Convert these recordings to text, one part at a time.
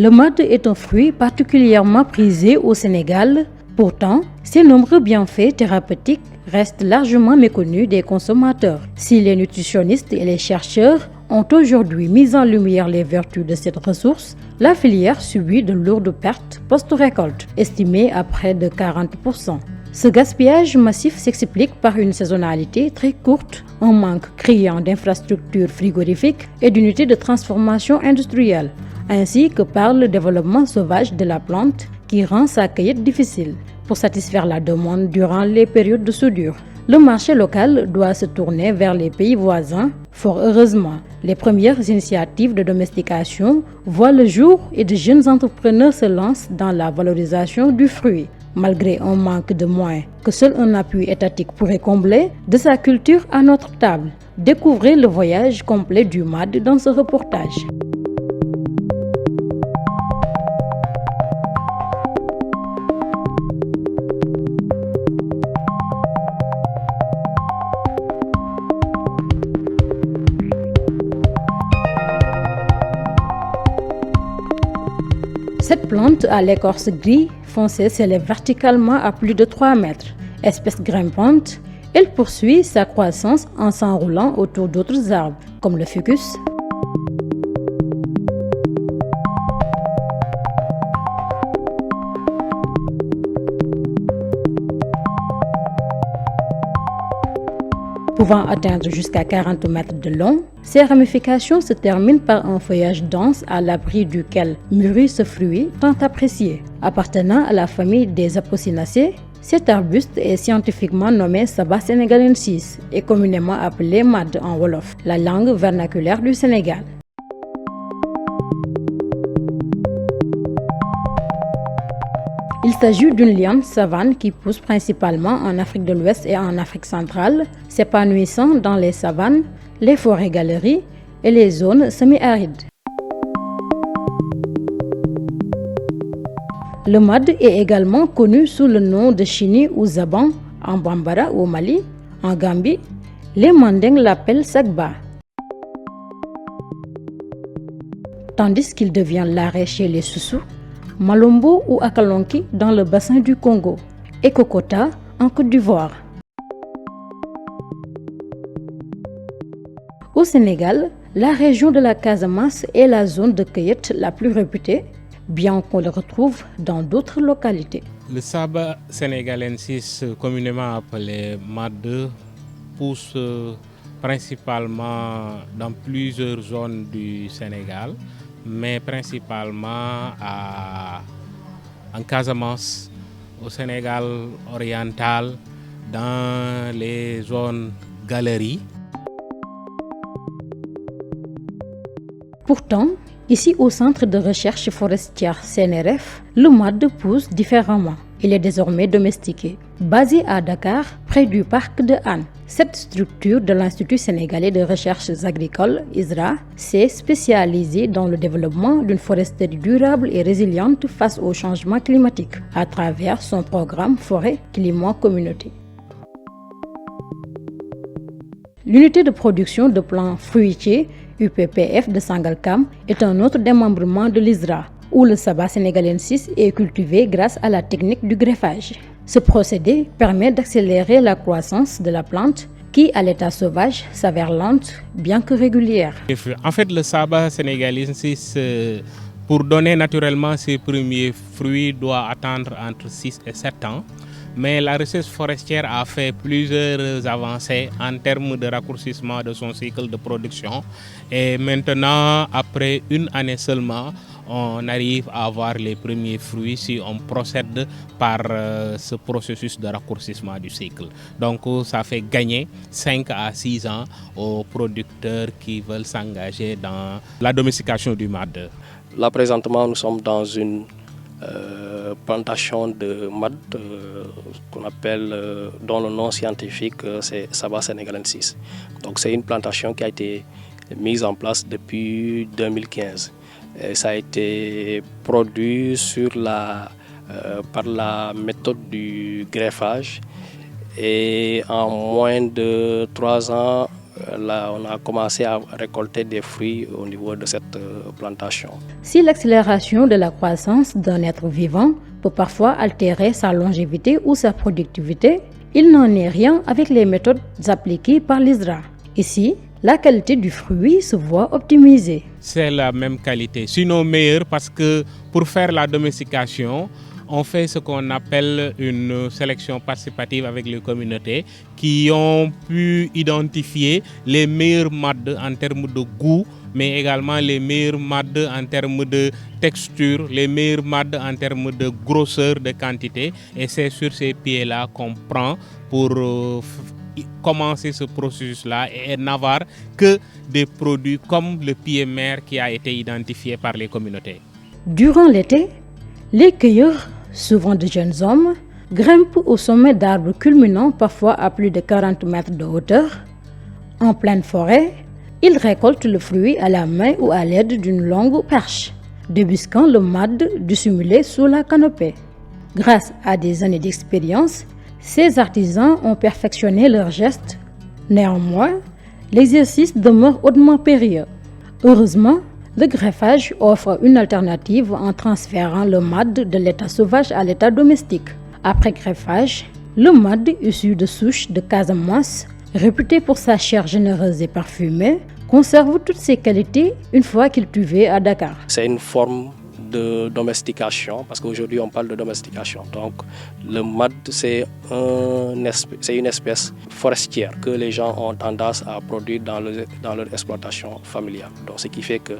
Le mad est un fruit particulièrement prisé au Sénégal. Pourtant, ses nombreux bienfaits thérapeutiques restent largement méconnus des consommateurs. Si les nutritionnistes et les chercheurs ont aujourd'hui mis en lumière les vertus de cette ressource, la filière subit de lourdes pertes post-récolte, estimées à près de 40%. Ce gaspillage massif s'explique par une saisonnalité très courte, un manque criant d'infrastructures frigorifiques et d'unités de transformation industrielle, ainsi que par le développement sauvage de la plante qui rend sa cueillette difficile pour satisfaire la demande durant les périodes de soudure. Le marché local doit se tourner vers les pays voisins. Fort heureusement, les premières initiatives de domestication voient le jour et de jeunes entrepreneurs se lancent dans la valorisation du fruit. Malgré un manque de moyens que seul un appui étatique pourrait combler, de sa culture à notre table. Découvrez le voyage complet du mad dans ce reportage. Cette plante à l'écorce gris foncé s'élève verticalement à plus de 3 mètres. Espèce grimpante, elle poursuit sa croissance en s'enroulant autour d'autres arbres, comme le ficus. Pouvant atteindre jusqu'à 40 mètres de long, ces ramifications se terminent par un feuillage dense à l'abri duquel mûrit ce fruit tant apprécié. Appartenant à la famille des Apocynaceae, cet arbuste est scientifiquement nommé Sabah senegalensis et communément appelé mad en wolof, la langue vernaculaire du Sénégal. Il s'agit d'une liane savane qui pousse principalement en Afrique de l'Ouest et en Afrique centrale, s'épanouissant dans les savanes, les forêts-galeries et les zones semi-arides. Le mad est également connu sous le nom de chini ou zaban en Bambara au Mali. En Gambie, les Mandingues l'appellent sagba, tandis qu'il devient l'arrêt chez les Soussous, Malombo ou Akalonki dans le bassin du Congo et Kokota en Côte d'Ivoire. Au Sénégal, la région de la Casamance est la zone de cueillette la plus réputée, bien qu'on le retrouve dans d'autres localités. Le Sabah senegalensis, communément appelé mad, pousse principalement dans plusieurs zones du Sénégal, mais principalement en Casamance, au Sénégal oriental, dans les zones galeries. Pourtant, ici au Centre de recherche forestière CNRF, le mad pousse différemment. Il est désormais domestiqué. Basé à Dakar, près du parc de Hann, cette structure de l'Institut sénégalais de recherches agricoles, ISRA, s'est spécialisée dans le développement d'une foresterie durable et résiliente face au changement climatique à travers son programme Forêt-Climat-Communauté. L'unité de production de plants fruitiers UPPF de Sangalkam est un autre démembrement de l'ISRA, où le Sabah senegalensis est cultivé grâce à la technique du greffage. Ce procédé permet d'accélérer la croissance de la plante qui, à l'état sauvage, s'avère lente, bien que régulière. En fait, le Sabah senegalensis, pour donner naturellement ses premiers fruits, doit attendre entre 6 et 7 ans. Mais la recherche forestière a fait plusieurs avancées en termes de raccourcissement de son cycle de production. Et maintenant, après une année seulement, on arrive à avoir les premiers fruits si on procède par ce processus de raccourcissement du cycle. Donc ça fait gagner 5 à 6 ans aux producteurs qui veulent s'engager dans la domestication du mad. Là présentement, nous sommes dans une plantation de mad qu'on appelle, dont le nom scientifique c'est Sabah senegalensis. Donc c'est une plantation qui a été mise en place depuis 2015. Et ça a été produit par la méthode du greffage et en moins de 3 ans, là, on a commencé à récolter des fruits au niveau de cette plantation. Si l'accélération de la croissance d'un être vivant peut parfois altérer sa longévité ou sa productivité, il n'en est rien avec les méthodes appliquées par l'ISRA. Ici, la qualité du fruit se voit optimisée. C'est la même qualité, sinon meilleure, parce que pour faire la domestication, on fait ce qu'on appelle une sélection participative avec les communautés qui ont pu identifier les meilleurs mads en termes de goût, mais également les meilleurs mads en termes de texture, les meilleurs mads en termes de grosseur, de quantité. Et c'est sur ces pieds-là qu'on prend pour commencer ce processus-là et n'avoir que des produits comme le pied mère qui a été identifié par les communautés. Durant l'été, les cueilleurs, souvent de jeunes hommes, grimpent au sommet d'arbres culminant parfois à plus de 40 mètres de hauteur. En pleine forêt, ils récoltent le fruit à la main ou à l'aide d'une longue perche, débusquant le mad dissimulé sous la canopée. Grâce à des années d'expérience, ces artisans ont perfectionné leurs gestes. Néanmoins, l'exercice demeure hautement périlleux. Heureusement, le greffage offre une alternative en transférant le mad de l'état sauvage à l'état domestique. Après greffage, le mad issu de souches de Casamance, réputé pour sa chair généreuse et parfumée, conserve toutes ses qualités une fois cultivé à Dakar. C'est une forme de domestication, parce qu'aujourd'hui on parle de domestication. Donc le mad, c'est une espèce forestière que les gens ont tendance à produire dans leur exploitation familiale. Donc ce qui fait que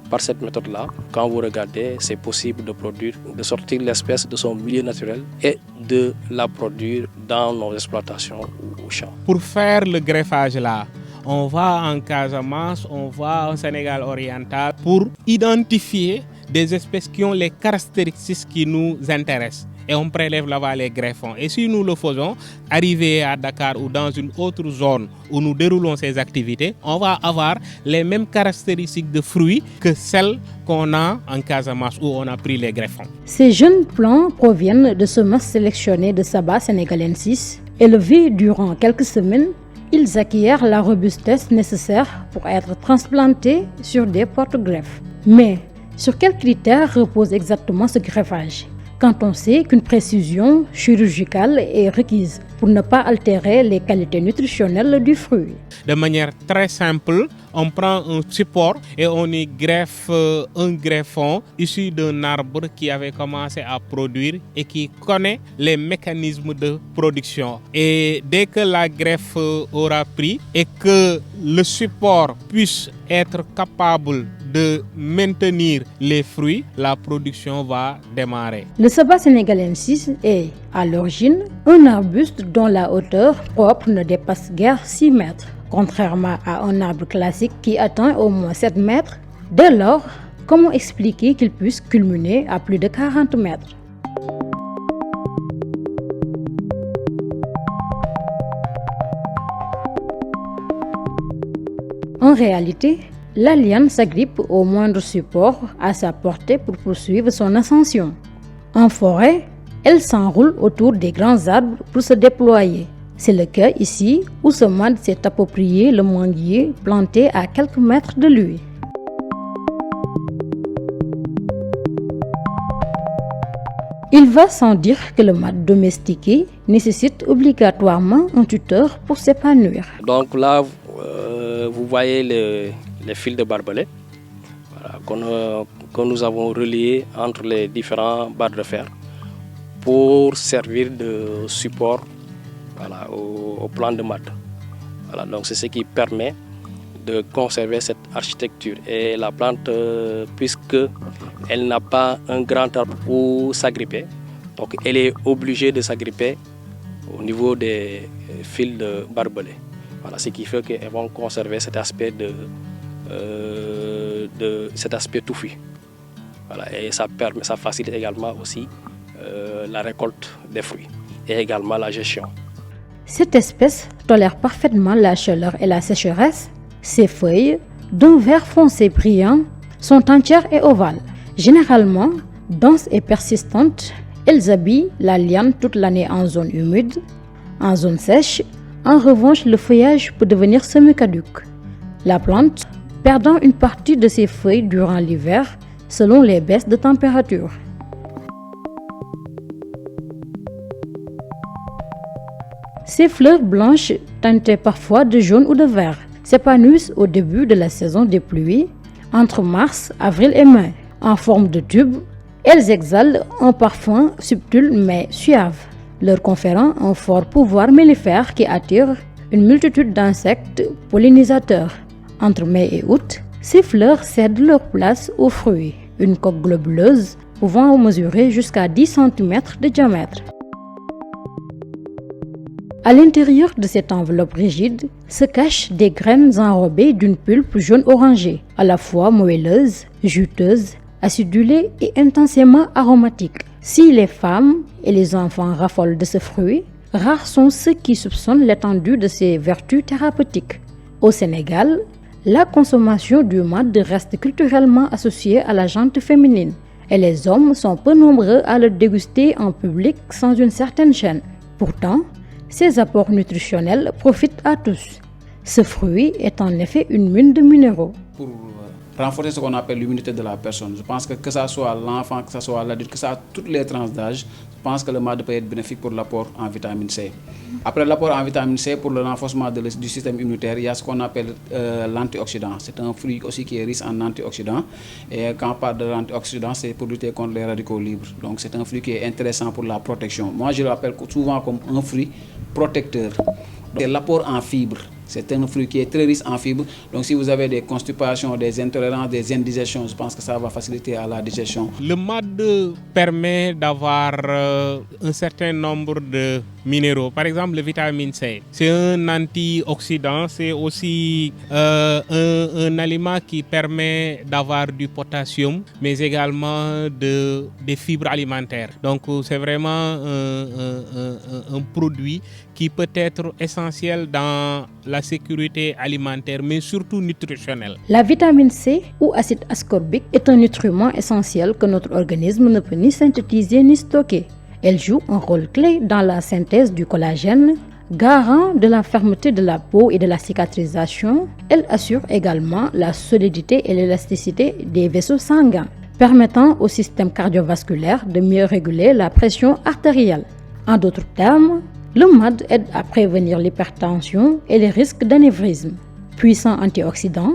par cette méthode-là, quand vous regardez, c'est possible de sortir l'espèce de son milieu naturel et de la produire dans nos exploitations ou au champ. Pour faire le greffage là, on va en Casamance, on va au Sénégal oriental pour identifier des espèces qui ont les caractéristiques qui nous intéressent. Et on prélève là-bas les greffons. Et si nous le faisons, arriver à Dakar ou dans une autre zone où nous déroulons ces activités, on va avoir les mêmes caractéristiques de fruits que celles qu'on a en Casamance où on a pris les greffons. Ces jeunes plants proviennent de semences sélectionnées de Sabah sénégalensis. Élevés durant quelques semaines, ils acquièrent la robustesse nécessaire pour être transplantés sur des porte-greffes. Mais sur quels critères repose exactement ce greffage? Quand on sait qu'une précision chirurgicale est requise pour ne pas altérer les qualités nutritionnelles du fruit. De manière très simple, on prend un support et on y greffe un greffon issu d'un arbre qui avait commencé à produire et qui connaît les mécanismes de production. Et dès que la greffe aura pris et que le support puisse être capable de maintenir les fruits, la production va démarrer. Le Sabah sénégalensis est, à l'origine, un arbuste dont la hauteur propre ne dépasse guère 6 mètres, contrairement à un arbre classique qui atteint au moins 7 mètres. Dès lors, comment expliquer qu'il puisse culminer à plus de 40 mètres? En réalité, la liane s'agrippe au moindre support à sa portée pour poursuivre son ascension. En forêt, elle s'enroule autour des grands arbres pour se déployer. C'est le cas ici où ce mad s'est approprié le manguier planté à quelques mètres de lui. Il va sans dire que le mad domestiqué nécessite obligatoirement un tuteur pour s'épanouir. Donc là, vous voyez les fils de barbelés, voilà, que nous avons reliés entre les différents barres de fer pour servir de support, voilà, au plan de mad. Voilà, donc c'est ce qui permet de conserver cette architecture. Et la plante, puisqu'elle n'a pas un grand arbre où s'agripper, donc elle est obligée de s'agripper au niveau des fils de barbelés. Voilà, ce qui fait qu'elles vont conserver cet aspect cet aspect touffu. Voilà, et ça facilite également aussi la récolte des fruits et également la gestion. Cette espèce tolère parfaitement la chaleur et la sécheresse. Ses feuilles, d'un vert foncé brillant, sont entières et ovales. Généralement denses et persistantes, elles habillent la liane toute l'année en zone humide. En zone sèche, En revanche, le feuillage peut devenir semi-caduc. La plante perdant une partie de ses feuilles durant l'hiver selon les baisses de température. Ces fleurs blanches, teintées parfois de jaune ou de vert, s'épanouissent au début de la saison des pluies, entre mars, avril et mai. En forme de tube, elles exhalent un parfum subtil mais suave, leur conférant un fort pouvoir mellifère qui attire une multitude d'insectes pollinisateurs. Entre mai et août, ces fleurs cèdent leur place aux fruits, une coque globuleuse pouvant mesurer jusqu'à 10 cm de diamètre. À l'intérieur de cette enveloppe rigide se cachent des graines enrobées d'une pulpe jaune-orangé, à la fois moelleuse, juteuse, acidulée et intensément aromatique. Si les femmes et les enfants raffolent de ce fruit, rares sont ceux qui soupçonnent l'étendue de ses vertus thérapeutiques. Au Sénégal, la consommation du mad reste culturellement associée à la jante féminine et les hommes sont peu nombreux à le déguster en public sans une certaine gêne. Pourtant, ses apports nutritionnels profitent à tous. Ce fruit est en effet une mine de minéraux. Pour renforcer ce qu'on appelle l'immunité de la personne, je pense que ça soit l'enfant, que ça soit l'adulte, que ça soit toutes les tranches d'âge, je pense que le mad peut être bénéfique pour l'apport en vitamine C. Après l'apport en vitamine C, pour le renforcement du système immunitaire, il y a ce qu'on appelle l'antioxydant. C'est un fruit aussi qui est riche en antioxydants. Et quand on parle de l'antioxydant, c'est pour lutter contre les radicaux libres. Donc c'est un fruit qui est intéressant pour la protection. Moi, je l'appelle souvent comme un fruit protecteur. C'est l'apport en fibres. C'est un fruit qui est très riche en fibres. Donc si vous avez des constipations, des intolérances, des indigestions, je pense que ça va faciliter à la digestion. Le mad permet d'avoir un certain nombre de minéraux. Par exemple, le vitamine C. C'est un antioxydant. C'est aussi un aliment qui permet d'avoir du potassium, mais également des fibres alimentaires. Donc c'est vraiment un produit qui peut être essentiel dans la sécurité alimentaire, mais surtout nutritionnelle. La vitamine C ou acide ascorbique est un nutriment essentiel que notre organisme ne peut ni synthétiser ni stocker. Elle joue un rôle clé dans la synthèse du collagène, garant de la fermeté de la peau et de la cicatrisation. Elle assure également la solidité et l'élasticité des vaisseaux sanguins, permettant au système cardiovasculaire de mieux réguler la pression artérielle. En d'autres termes, le mad aide à prévenir l'hypertension et les risques d'anévrisme. Puissant antioxydant,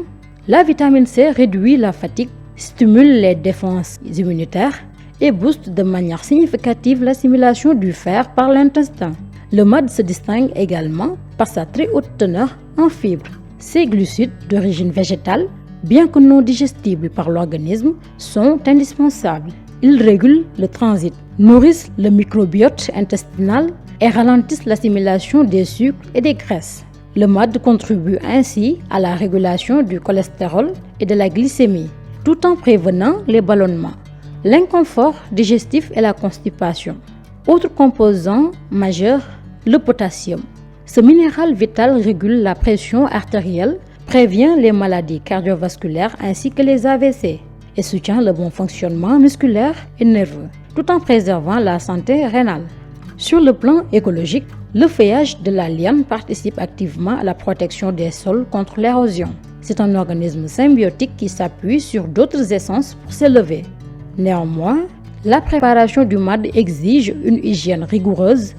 la vitamine C réduit la fatigue, stimule les défenses immunitaires et booste de manière significative l'assimilation du fer par l'intestin. Le mad se distingue également par sa très haute teneur en fibres. Ces glucides d'origine végétale, bien que non digestibles par l'organisme, sont indispensables. Ils régulent le transit, nourrissent le microbiote intestinal et ralentissent l'assimilation des sucres et des graisses. Le mad contribue ainsi à la régulation du cholestérol et de la glycémie, tout en prévenant les ballonnements, l'inconfort digestif et la constipation. Autre composant majeur, le potassium. Ce minéral vital régule la pression artérielle, prévient les maladies cardiovasculaires ainsi que les AVC et soutient le bon fonctionnement musculaire et nerveux, tout en préservant la santé rénale. Sur le plan écologique, le feuillage de la liane participe activement à la protection des sols contre l'érosion. C'est un organisme symbiotique qui s'appuie sur d'autres essences pour s'élever. Néanmoins, la préparation du mad exige une hygiène rigoureuse.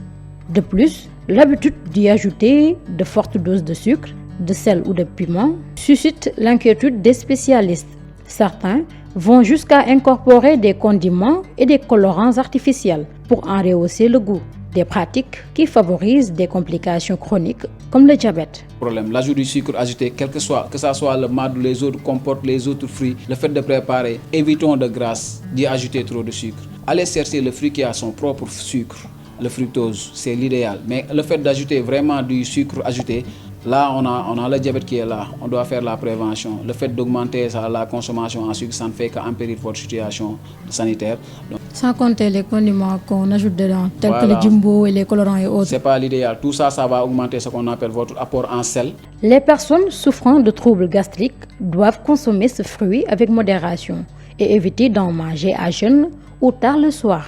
De plus, l'habitude d'y ajouter de fortes doses de sucre, de sel ou de piment suscite l'inquiétude des spécialistes. Certains vont jusqu'à incorporer des condiments et des colorants artificiels pour en rehausser le goût. Des pratiques qui favorisent des complications chroniques comme le diabète. L'ajout du sucre ajouté, que ça soit le mad ou les autres comportent les autres fruits, le fait de préparer, évitons de grâce d'y ajouter trop de sucre. Allez chercher le fruit qui a son propre sucre, le fructose, c'est l'idéal. Mais le fait d'ajouter vraiment du sucre ajouté, là, on a le diabète qui est là. On doit faire la prévention. Le fait d'augmenter la consommation en sucre, ça ne fait qu'empirer votre situation sanitaire. Donc, sans compter les condiments qu'on ajoute dedans, tels que le jumbo et les colorants et autres. Ce n'est pas l'idéal. Tout ça, ça va augmenter ce qu'on appelle votre apport en sel. Les personnes souffrant de troubles gastriques doivent consommer ce fruit avec modération et éviter d'en manger à jeûne ou tard le soir.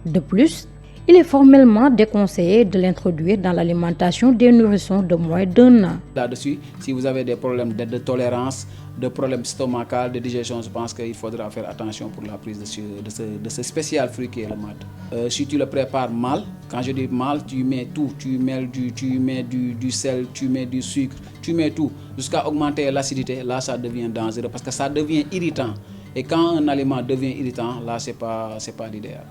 De plus, il est formellement déconseillé de l'introduire dans l'alimentation des nourrissons de moins d'1 an. Là-dessus, si vous avez des problèmes de tolérance, de problèmes stomacaux, de digestion, je pense qu'il faudra faire attention pour la prise de ce spécial fruit qui est le mad. Si tu le prépares mal, quand je dis mal, tu mets tout, tu mets du sel, tu mets du sucre, tu mets tout, jusqu'à augmenter l'acidité, là ça devient dangereux parce que ça devient irritant. Et quand un aliment devient irritant, là c'est pas l'idéal.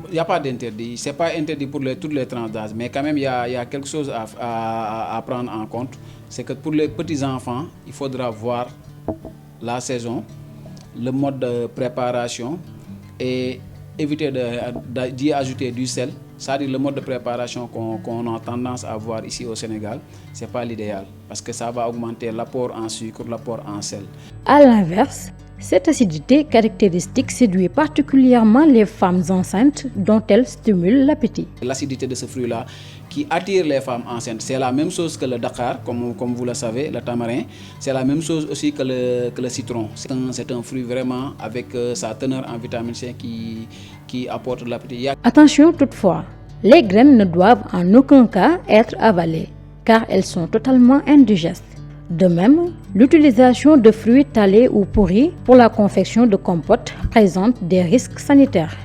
Il n'y a pas d'interdit, ce n'est pas interdit pour toutes les tranches d'âge, mais quand même il y a quelque chose à prendre en compte, c'est que pour les petits-enfants, il faudra voir la saison, le mode de préparation et éviter d'y ajouter du sel. C'est-à-dire le mode de préparation qu'on a tendance à voir ici au Sénégal, ce n'est pas l'idéal parce que ça va augmenter l'apport en sucre, l'apport en sel. À l'inverse, cette acidité caractéristique séduit particulièrement les femmes enceintes dont elle stimule l'appétit. L'acidité de ce fruit-là qui attire les femmes enceintes, c'est la même chose que le Dakar, comme vous le savez, le tamarin. C'est la même chose aussi que le citron. C'est un fruit vraiment avec sa teneur en vitamine C qui apporte de l'appétit. Attention toutefois, les graines ne doivent en aucun cas être avalées car elles sont totalement indigestes. De même, l'utilisation de fruits talés ou pourris pour la confection de compotes présente des risques sanitaires.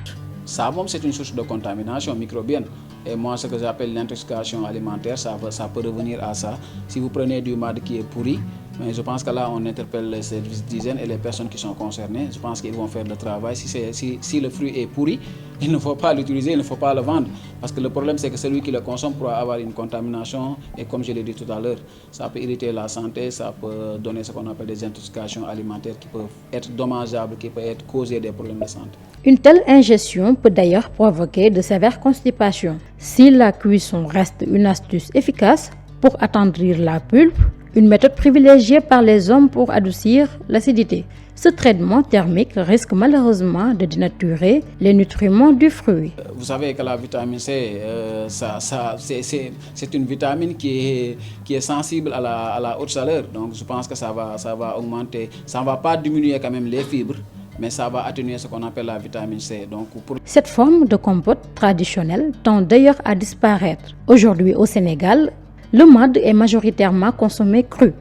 Ça, c'est une source de contamination microbienne. Et moi, ce que j'appelle l'intoxication alimentaire, ça peut revenir à ça. Si vous prenez du mad qui est pourri, mais je pense que là, on interpelle les services d'hygiène et les personnes qui sont concernées. Je pense qu'ils vont faire le travail. Si le fruit est pourri, il ne faut pas l'utiliser, il ne faut pas le vendre. Parce que le problème, c'est que celui qui le consomme pourra avoir une contamination. Et comme je l'ai dit tout à l'heure, ça peut irriter la santé, ça peut donner ce qu'on appelle des intoxications alimentaires qui peuvent être dommageables, qui peuvent causer des problèmes de santé. Une telle ingestion peut d'ailleurs provoquer de sévères constipations. Si la cuisson reste une astuce efficace pour attendrir la pulpe, une méthode privilégiée par les hommes pour adoucir l'acidité. Ce traitement thermique risque malheureusement de dénaturer les nutriments du fruit. Vous savez que la vitamine C, c'est une vitamine qui est sensible à la haute chaleur. Donc je pense que ça va augmenter, ça ne va pas diminuer quand même les fibres, mais ça va atténuer ce qu'on appelle la vitamine C. Donc, Cette forme de compote traditionnelle tend d'ailleurs à disparaître. Aujourd'hui au Sénégal, le mad est majoritairement consommé cru.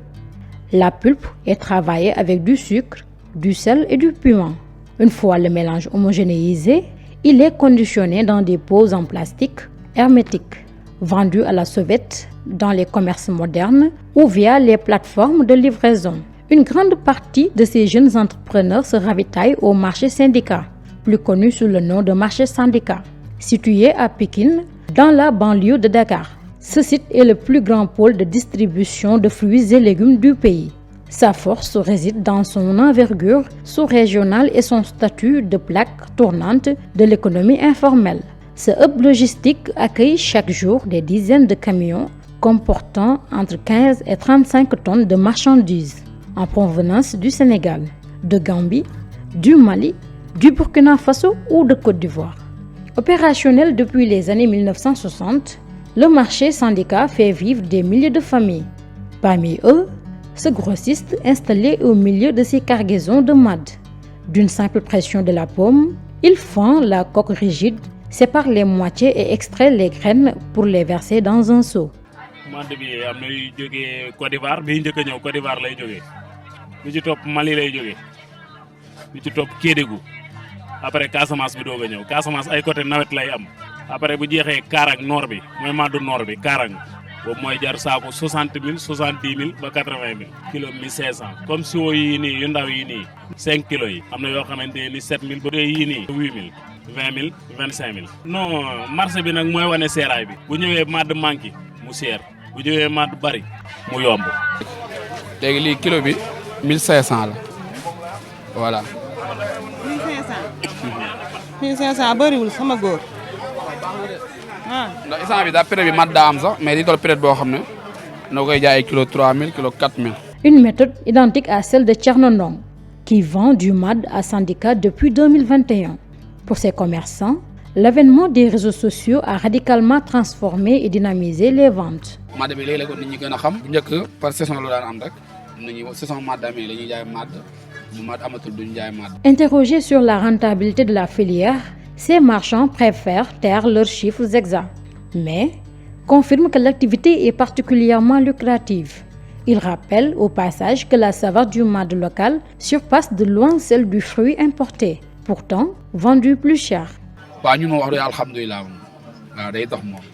La pulpe est travaillée avec du sucre, du sel et du piment. Une fois le mélange homogénéisé, il est conditionné dans des pots en plastique hermétiques, vendus à la sauvette dans les commerces modernes ou via les plateformes de livraison. Une grande partie de ces jeunes entrepreneurs se ravitaillent au marché syndicat, plus connu sous le nom de marché syndicat, situé à Pékin, dans la banlieue de Dakar. Ce site est le plus grand pôle de distribution de fruits et légumes du pays. Sa force réside dans son envergure sous-régionale et son statut de plaque tournante de l'économie informelle. Ce hub logistique accueille chaque jour des dizaines de camions comportant entre 15 et 35 tonnes de marchandises en provenance du Sénégal, de Gambie, du Mali, du Burkina Faso ou de Côte d'Ivoire. Opérationnel depuis les années 1960, le marché syndicat fait vivre des milliers de familles. Parmi eux, ce grossiste installé au milieu de ces cargaisons de mad. D'une simple pression de la paume, il fend la coque rigide, sépare les moitiés et extrait les graines pour les verser dans un seau. mad bi am na yu jógee Côte d'Ivoire bi njëkk a ñëw Côte d'Ivoire lay jógee bi ci topp Mali lay jógee bi ci topp Kédougou après Casamance bi doog a ñëw Casamance ay côté nawet lay am après bu jeexee Karang nord bi mooy maddu nord bi Karang boobu mooy jar saako 60 000 70 000 ba 80 000 kilo 1500 comme siwo yii nii yu ndaw yii nii 5 kilos yi am na yoo xamante ni 7 000 ba dee yii nii 8 000 20 000 25 000 non marché bi nag mooy wane seeraay bi bu ñëwee madd manqué mu seer bu ñëwee madd bari mu yomb. léegi lii kilo bi 1500 la voilà. 1500 bëriwul sama góor. ndax instant bi daa période bi mat daa am sax mais di toll période boo xam ne noo koy jaayee kilo 3000 kilo 4000. Une méthode identique à celle de Thierno Ndong, qui vend du mad à syndicat depuis 2021. Pour ces commerçants, l'avènement des réseaux sociaux a radicalement transformé et dynamisé les ventes. mad bi léegi la ko nit ñi gën a xam bu njëkk par saison la daan am rek nit ñi saison mad amee la ñuy jaay mad bu mad amatul duñu jaay mad. Interrogé sur la rentabilité de la filière, Ces marchands préfèrent taire leurs chiffres exacts, mais confirment que l'activité est particulièrement lucrative. Ils rappellent au passage que la saveur du mad local surpasse de loin celle du fruit importé, pourtant vendu plus cher. waaw ñun moom wax dëgg alhamdulilah waaw day dox moom.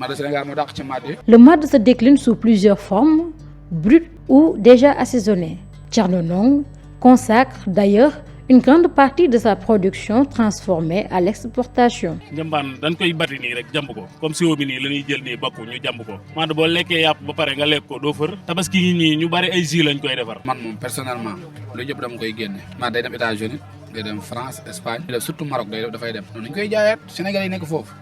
mad Sénégal moo dàq ci mad yi. Le mad se décline sous plusieurs formes, brut ou déjà assaisonné. Thierno Ndong consacre d'ailleurs une grande partie de sa production transformée à l'exportation. njambaan dañ koy bati nii rek jàmb ko comme siwo bi nii la ñuy jël nii bakku ñu jàmb ko maanaam boo lekkee yàpp ba pare nga lekk ko doo fër tabaski yi nii ñu bari ay jus lañ koy defar. man moom personnellement lu yëpp dama koy génne. man day dem États-Unis day dem France Espagne. day def surtout Maroc dafay dem. noonu ñu koy jaayaat Sénégalais yi nekk foofu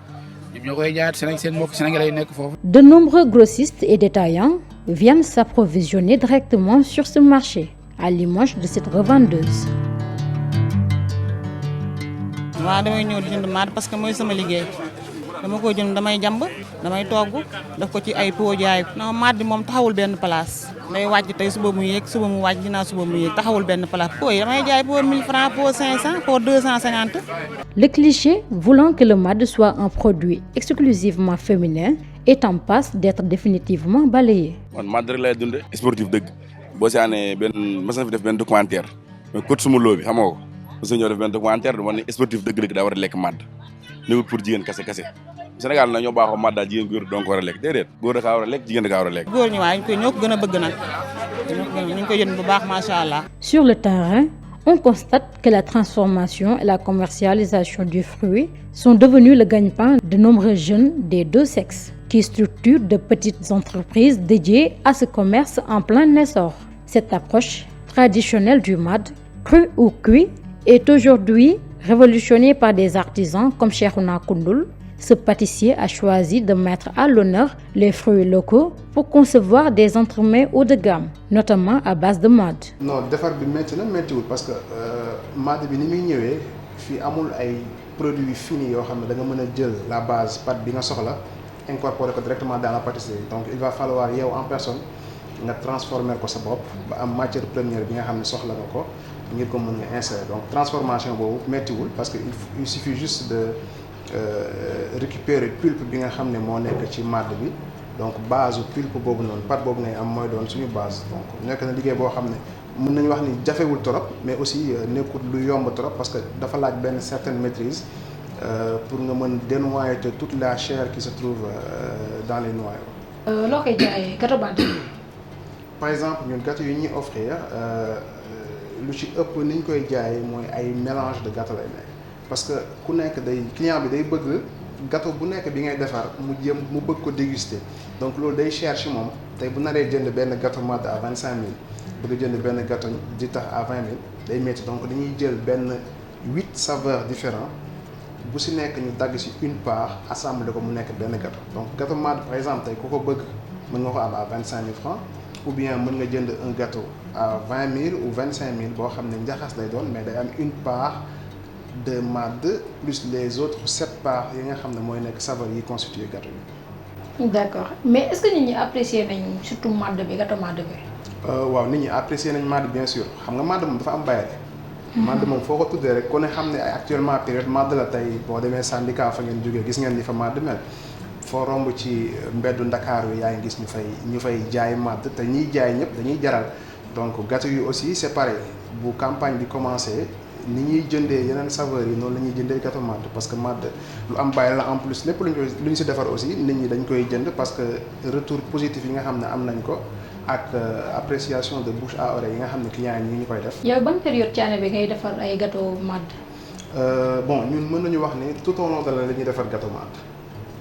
ñoom ñoo koy jaayaat seen mbokk Sénégalais yi nekk foofu. De nombreux grossistes et détaillants viennent s'approvisionner directement sur ce marché, à l'image de cette revendeuse. waaw damay ñëw di jënd maat parce que mooy sama liggéey dama koy jënd damay jàmb damay togg daf ko ci ay pot jaay non maat bi moom taxawul benn place day wàcc tey suba mu yéeg suba mu wàcc ginnaaw suba mu yéeg taxawul benn place pot yi damay jaay pot 1000 francs pot 500 pot 250. Le cliché voulant que le mad soit un produit exclusivement féminin est en passe d'être définitivement balayé. man mad rek lay dundee sportif dëgg boo si àndee mas na fi def benn documentaire mais coach suma loo bi xamoo ko parce que ñoo def benn documentaire du ma ne sportif dëgg-dëgg daa war a lekk màdd néewul pour jigéen kase Sénégal nag ñoo baaxoo màdd daal jigéen góor donc war a lekk déedéet góor da kaa war a lekk jigéen da kaa war a lekk. góor ñi waaye ñoo ko gën a bëgg nag ñu ngi koy jënd bu baax macha allah. Sur le terrain, on constate que la transformation et la commercialisation du fruit sont devenus le gagne-pain de nombreux jeunes des deux sexes qui structurent de petites entreprises dédiées à ce commerce en plein essor. Cette approche traditionnelle du mad, cru ou cuit, est aujourd'hui révolutionnée par des artisans comme Cheikhouna Koundoul. Ce pâtissier a choisi de mettre à l'honneur les fruits locaux pour concevoir des entremets haut de gamme, notamment à base de mad. Non, defar bi métti na méttiwul parce que mad bi ni muy ñëwee fii amul ay produits finis yoo xam ne da nga mën a jël la base pâte bi nga soxla incorporer ko directement dans la pâtisserie. Donc il va falloir yow en personne nga transformer ko sa bopp ba am matière première bi nga xam ne soxla nga ko ngir ko mën nga insérer. Donc transformation boobu méttiwul parce que il suffit juste de récupérer pulpe bi nga xam ne moo nekk ci màdd bi donc base pulpe boobu noonu pâte boobu ngay am mooy doon suñu base. Donc nekk na liggéey boo xam ne mën nañu wax ni jafewul trop mais aussi nekkul lu yomb trop parce que dafa laaj benn certaine maîtrise pour nga mën dénoyer toute la chair qui se trouve dans les noyaux. loo koy jaayee gâteau mad. Par exemple ñun gâteau yi ñuy offrir lu ci ëpp ni ñu koy jaayee mooy ay mélange de gâteau lay nekk parce que ku nekk client bi day bëgg gâteau bu nekk bi ngay defar mu bëgg ko déguster donc loolu day cher ci moom tey bu naree jënd benn gâteau mad à 25000 bëgg jënd benn gâteau di tax à 20000 day métti donc dañuy jël benn 8 saveurs différents bu ci nekk ñu dagg ci une part assemblé ko mu nekk benn gâteau. Donc gâteau mad par exemple tey ku ko bëgg mën nga ko am à 25000 francs ou bien mën nga jënd un gâteau à 20000 ou 25000 boo xam ne njaxas lay doon mais day am une part de mad plus les autres 7 parts yi nga xam ne mooy nekk saveur yi constitué gâteau bi. D'accord, mais est-ce que nit ñi apprécier nañ surtout mad bi gâteau mad bi. waaw nit ñi apprécier nañ mad bien sûr xam nga mad moom dafa am bayre. mad moom foo ko tuddee rek ku ne xam ne actuellement période mad la tey boo demee syndicat fa ngeen jógee gis ngeen ni fa mad mel. foo romb ci mbeddu Ndakaaru yaa ngi gis ñu fay jaay màdd te ñiy jaay ñëpp dañuy jaral donc gâteau yi aussi c'est pareil bu campagne bi commencé ni ñuy jëndee yeneen saveurs yi noonu la ñuy jëndee gâteau màdd parce que màdd lu am bàyyi la en plus lépp lu ñu si defar aussi nit ñi dañ koy jënd parce que retour positif yi nga xam ne am nañ ko ak appréciation de bouche à oreille yi nga xam ne clients yi ñu koy def. yow ban période ci année bi ngay defar ay gâteau màdd. Bon ñun mën nañu wax ni tout au long de l'année la ñuy defar gâteau màdd.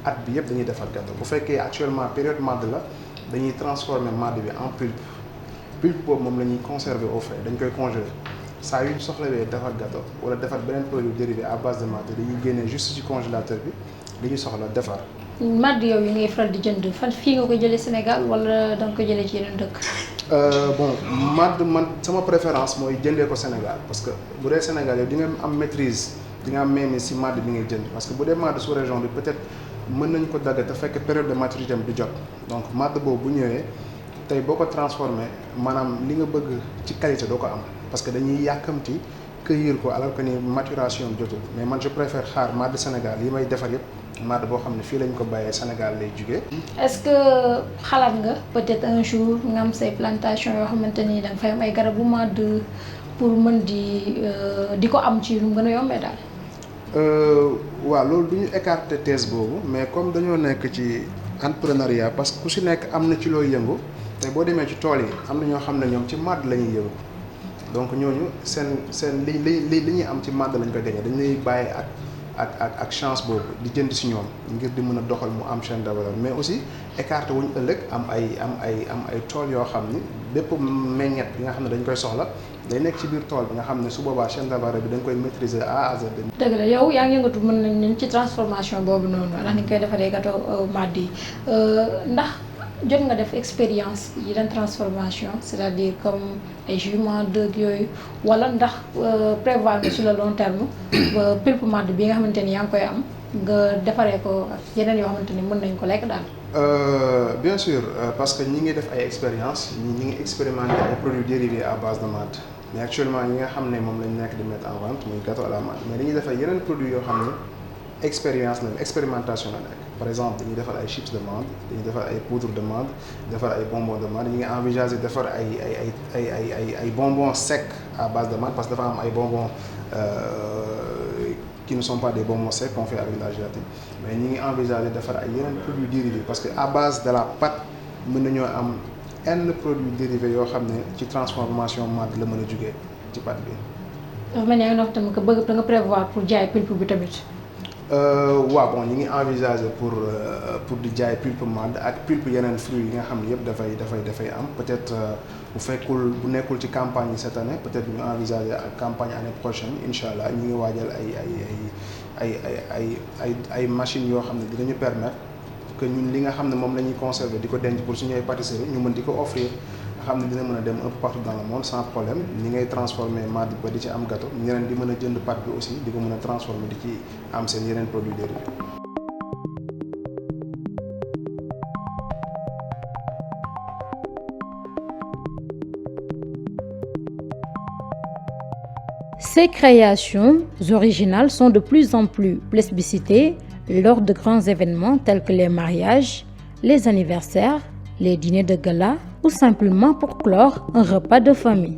at bi yëpp dañuy defar gâteau bu fekkee actuellement période màdd la dañuy transformer màdd bi en pulpe boobu moom la ñuy conserver au frais dañ koy congeler saa yu ñu soxlawee defar gâteau wala defar beneen produit dérivé à base de màdd dañuy génnee juste ci congélateur bi dañuy soxla defar. màdd yow yi ngay faral di jënd fan fii nga ko jëlee Sénégal wala da nga ko jëlee ci yeneen dëkk. Bon màdd man sama préférence mooy jëndee ko Sénégal parce que bu dee Sénégal yow di nga am maîtrise di nga am mainmise ci màdd bi ngay jënd parce que bu dee màdd sous région bi peut-être. mën nañ ko dagg te fekk période de maturité am du jot donc màdd boobu bu ñëwee tey boo ko transformé maanaam li nga bëgg ci qualité doo ko am parce que dañuy yàkkamti cueillir ko alors que ni maturation jotul mais man je préfère xaar màdd Sénégal yi may defar yëpp màdd boo xam ne fii lañ ko bàyyee Sénégal lay jugee. est-ce que xalaat nga peut-être un jour nga am say plantation yoo xamante ni da nga fay am ay garabu màdd pour mën di ko am ci lu mu gën a yombee daal. waaw loolu du ñu écarter thèse boobu mais comme dañoo nekk ci entrepreneuriat parce que ku si nekk am na ci looy yëngu te boo demee ci tool yi am na ñoo xam ne ñoom ci màdd la ñuy yëngu donc ñooñu seen li ñuy am ci màdd lañ ko gagné dañ lay bàyyi ak chance boobu di jënd si ñoom ngir di mën a doxal mu am chaîne de valeur mais aussi écarter wuñ ëllëg am ay tool yoo xam ni bépp meññet bi nga xam ne dañ koy soxla day nekk ci biir tool bi nga xam ne su boobaa chaîne de valeur bi dañ koy maîtriser A à Z. dëgg la yow yaa ngi yëngatu mën nañ ci transformation boobu noonu ndax ni ñu koy defaree gâteau màdd yi ndax jot nga def expérience yi den transformation c'est-à-dire comme ay jument dëgg yooyu wala ndax prévoir nga sur le long terme pulpe màdd bi nga xamante ni yaa ngi koy am nga defaree ko yeneen yoo xamante ni mën nañ ko lekk daal. Bien sûr parce que ñi ngi def ay expérience ñi ngi expérimenter ay produits dérivés à base de màdd mais actuellement ñi nga xam ne moom lañ nekk di mettre en vente muy gâteau à la màdd mais dañuy def ay yeneen produits yoo xam ne expérience la expérimentation la nekk par exemple dañuy defar ay chips de menthe dañuy defar ay poudre de menthe defar ay bonbons de menthe ñu ngi envisager defar ay bonbons secs à base de menthe parce que dafa am ay bonbons qui ne sont pas des bonbons secs qu'on fait avec la gélatine mais ñu ngi envisager defar ay yeneen produits dérivés parce que à base de la pâte mën nañoo am yenn produits dérivés yoo xam ne ci transformation màdd la mën a jugee ci pâte bi. dafa mel ni yaa ngi wax tamit que bëgg da nga prévoir pour jaay pulpe bi tamit. waaw bon ñu ngi envisager pour di jaay pulpe màdd ak pulpe yeneen fruits yi nga xam ne yëpp dafay am peut-être bu nekkul ci campagne yi cette année peut-être ñu envisager ak campagne année prochaine incha allah ñu ngi waajal ay machines yoo xam ne dinañu permettre que ñun li nga xam ne moom la ñuy conserver di ko denc pour suñu ay pâtisserie ñu mën di ko offrir nga xam ne dina mën a dem un peu partout dans le monde sans problème ni ngay transformer màdd ba di ci am gâteau ñeneen di mën a jënd pâte bi aussi di ko mën a transformer di ci am seen yeneen produits dérivés. Ces créations originales sont de plus en plus plébiscitées lors de grands événements tels que les mariages, les anniversaires, les dîners de gala ou simplement pour clore un repas de famille.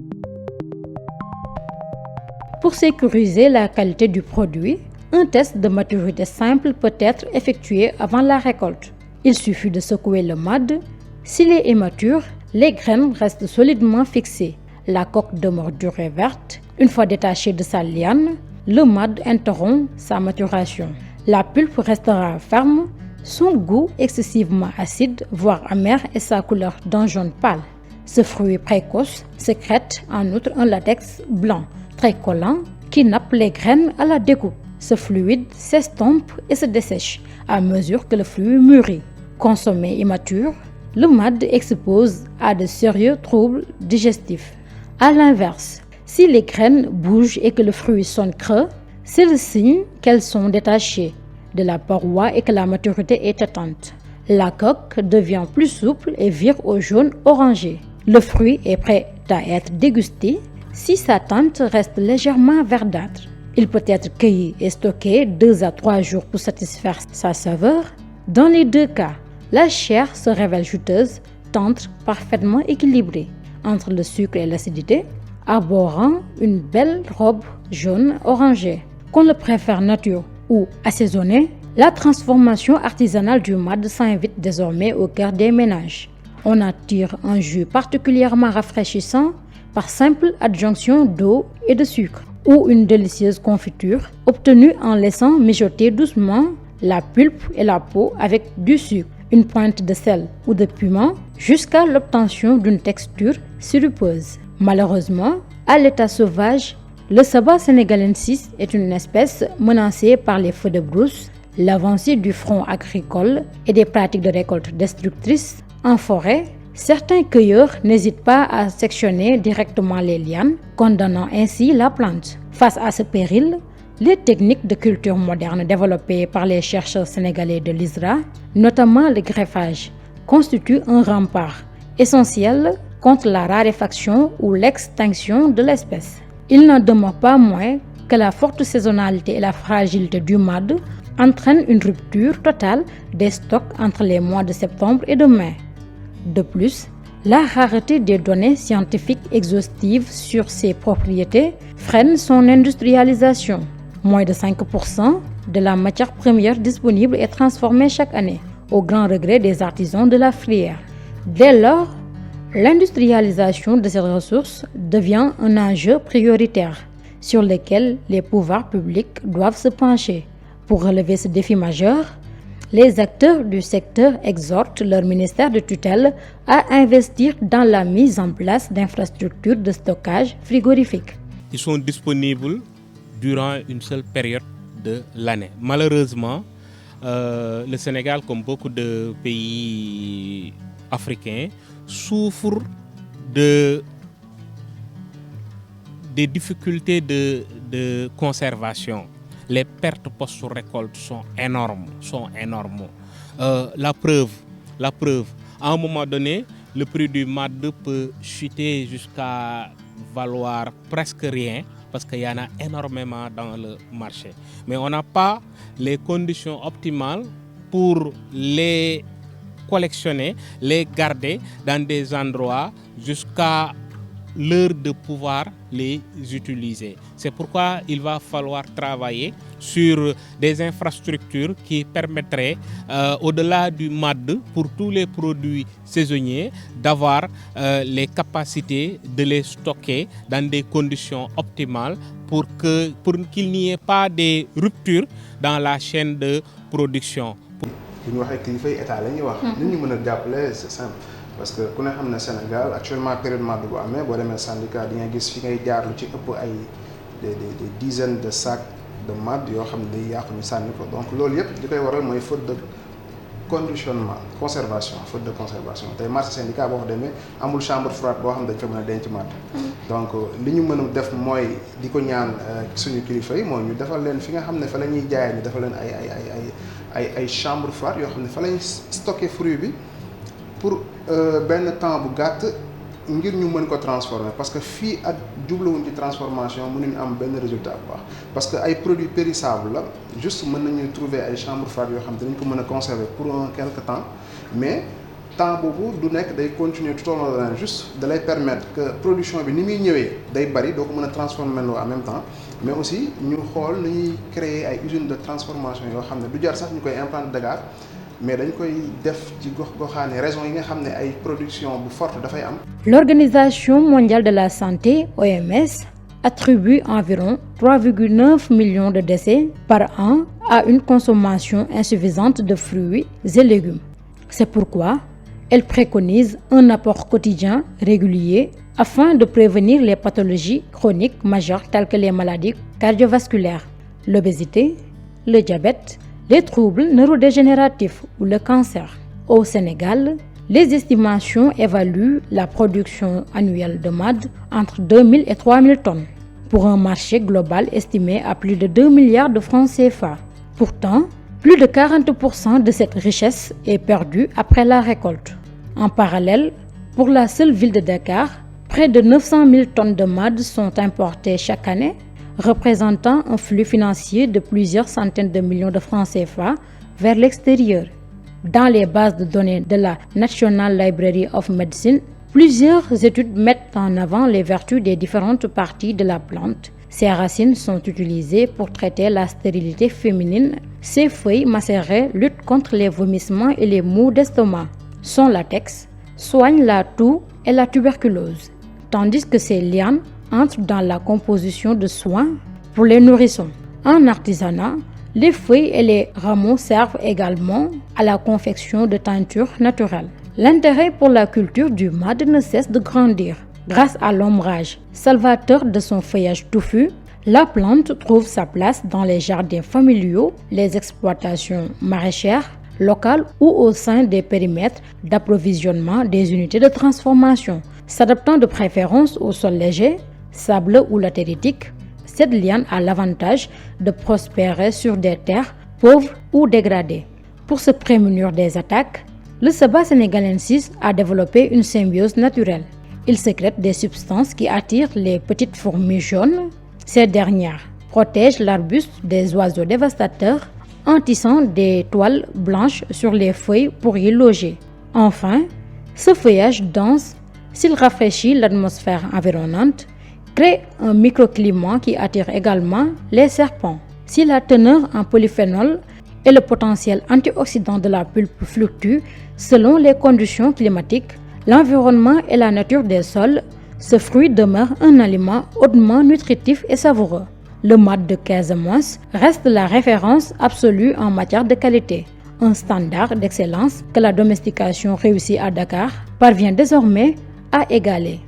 Pour sécuriser la qualité du produit, un test de maturité simple peut être effectué avant la récolte. Il suffit de secouer le màdd. S'il est immature, les graines restent solidement fixées. La coque demeure dure et verte. Une fois détachée de sa liane, le màdd interrompt sa maturation. La pulpe restera ferme, son goût excessivement acide, voire amer et sa couleur d'un jaune pâle. Ce fruit précoce sécrète en outre un latex blanc, très collant, qui nappe les graines à la découpe. Ce fluide s'estompe et se dessèche à mesure que le fruit mûrit. Consommé immature, le màdd expose à de sérieux troubles digestifs. À l'inverse, si les graines bougent et que le fruit sonne creux, c'est le signe qu'elles sont détachées de la paroi et que la maturité est atteinte. La coque devient plus souple et vire au jaune orangé. Le fruit est prêt à être dégusté si sa teinte reste légèrement verdâtre. Il peut être cueilli et stocké 2 à 3 jours pour satisfaire sa saveur. Dans les 2 cas, la chair se révèle juteuse, tendre, parfaitement équilibrée entre le sucre et l'acidité, arborant une belle robe jaune orangée. Qu'on le préfère nature ou assaisonné, la transformation artisanale du màdd s'invite désormais au cœur des ménages. On attire un jus particulièrement rafraîchissant par simple adjonction d'eau et de sucre, ou une délicieuse confiture obtenue en laissant mijoter doucement la pulpe et la peau avec du sucre, une pointe de sel ou de piment jusqu'à l'obtention d'une texture sirupeuse. Malheureusement, à l'état sauvage, le sabah sénégalensis est une espèce menacée par les feux de brousse, l'avancée du front agricole et des pratiques de récolte destructrices. En forêt, certains cueilleurs n'hésitent pas à sectionner directement les lianes, condamnant ainsi la plante. Face à ce péril, les techniques de culture moderne développées par les chercheurs sénégalais de l'ISRA, notamment le greffage, constituent un rempart essentiel contre la raréfaction ou l'extinction de l'espèce. Il n'en demeure pas moins que la forte saisonnalité et la fragilité du mad entraînent une rupture totale des stocks entre les mois de septembre et de mai. De plus, la rareté des données scientifiques exhaustives sur ses propriétés freine son industrialisation. Moins de 5% de la matière première disponible est transformée chaque année, au grand regret des artisans de la filière. Dès lors, l'industrialisation de cette ressource devient un enjeu prioritaire sur lequel les pouvoirs publics doivent se pencher. Pour relever ce défi majeur, les acteurs du secteur exhortent leur ministère de tutelle à investir dans la mise en place d'infrastructures de stockage frigorifique. Ils sont disponibles durant une seule période de l'année. Malheureusement, le Sénégal, comme beaucoup de pays africains, souffre des difficultés de conservation. Les pertes post-récolte sont énormes. La preuve, à un moment donné, le prix du mad peut chuter jusqu'à valoir presque rien parce qu'il y en a énormément dans le marché. Mais on n'a pas les conditions optimales pour les collectionner, les garder dans des endroits jusqu'à l'heure de pouvoir les utiliser. C'est pourquoi il va falloir travailler sur des infrastructures qui permettraient, au-delà du MAD, pour tous les produits saisonniers, d'avoir les capacités de les stocker dans des conditions optimales pour qu'il n'y ait pas de rupture dans la chaîne de production. bu ñu waxee kilifa yi état la ñuy wax. li ñu mën a jàppale c'est simple parce que ku ne xam ne Sénégal actuellement période màdd bu amee boo demee syndicat di nga gis fi ngay jaar lu ci ëpp ay des dizaines de sacs de màdd yoo xam ne day yàqu ñu sànni ko donc loolu yëpp li koy waral mooy faute de conditionnement faute de conservation tey marché syndicat boo fa demee amul chambre froide boo xam ne dañ fa mën a denc màdd. donc li ñu mën a def mooy di ko ñaan suñu kilifa yi mooy ñu defal leen fi nga xam ne fa la ñuy jaayee ñu defal leen ay chambre froide yoo xam ne fa lañuy stocké fruit bi pour benn temps bu gàtt ngir ñu mën ko transformer parce que fii ak jubluwuñ ci transformation mënuñu am benn résultat bu baax parce que ay produits périssables la juste mën nañu trouver ay chambre froide yoo xam ne dañ ko mën a conserver pour un quelque temps mais temps boobu du nekk day continuer tout au long de l'année juste da lay permettre que production bi ni muy ñëwee day bari doo ko mën a transformer loo en même temps mais aussi ñu xool nu ñuy créer ay usines de transformation yoo xam ne du jar sax ñu koy implanter Dakar mais dañ koy def ci gox-goxaane raison yi nga xam ne ay production bu forte dafay am. L'Organisation mondiale de la santé, OMS, attribue environ 3,9 millions de décès par an à une consommation insuffisante de fruits et légumes. C'est pourquoi elle préconise un apport quotidien régulier afin de prévenir les pathologies chroniques majeures telles que les maladies cardiovasculaires, l'obésité, le diabète, les troubles neurodégénératifs ou le cancer. Au Sénégal, les estimations évaluent la production annuelle de mad entre 2000 et 3000 tonnes, pour un marché global estimé à plus de 2 milliards de francs CFA. Pourtant, plus de 40% de cette richesse est perdue après la récolte. En parallèle, pour la seule ville de Dakar, près de 900 000 tonnes de mad sont importées chaque année, représentant un flux financier de plusieurs centaines de millions de francs CFA vers l'extérieur. Dans les bases de données de la National Library of Medicine, plusieurs études mettent en avant les vertus des différentes parties de la plante. Ses racines sont utilisées pour traiter la stérilité féminine. Ses feuilles macérées luttent contre les vomissements et les maux d'estomac. Son latex soigne la toux et la tuberculose, tandis que ses lianes entrent dans la composition de soins pour les nourrissons. En artisanat, les feuilles et les rameaux servent également à la confection de teintures naturelles. L'intérêt pour la culture du mad ne cesse de grandir. Grâce à l'ombrage salvateur de son feuillage touffu, la plante trouve sa place dans les jardins familiaux, les exploitations maraîchères locales ou au sein des périmètres d'approvisionnement des unités de transformation. S'adaptant de préférence au sol léger, sableux ou latéritique, cette liane a l'avantage de prospérer sur des terres pauvres ou dégradées. Pour se prémunir des attaques, le sabas sénégalensis a développé une symbiose naturelle. Il sécrète des substances qui attirent les petites fourmis jaunes. Ces dernières protègent l'arbuste des oiseaux dévastateurs en tissant des toiles blanches sur les feuilles pour y loger. Enfin, ce feuillage dense, s'il rafraîchit l'atmosphère environnante, crée un microclimat qui attire également les serpents. Si la teneur en polyphénol et le potentiel antioxydant de la pulpe fluctuent selon les conditions climatiques, l'environnement et la nature des sols, ce fruit demeure un aliment hautement nutritif et savoureux. Le mad de Casamance reste la référence absolue en matière de qualité, un standard d'excellence que la domestication réussie à Dakar parvient désormais à égaler.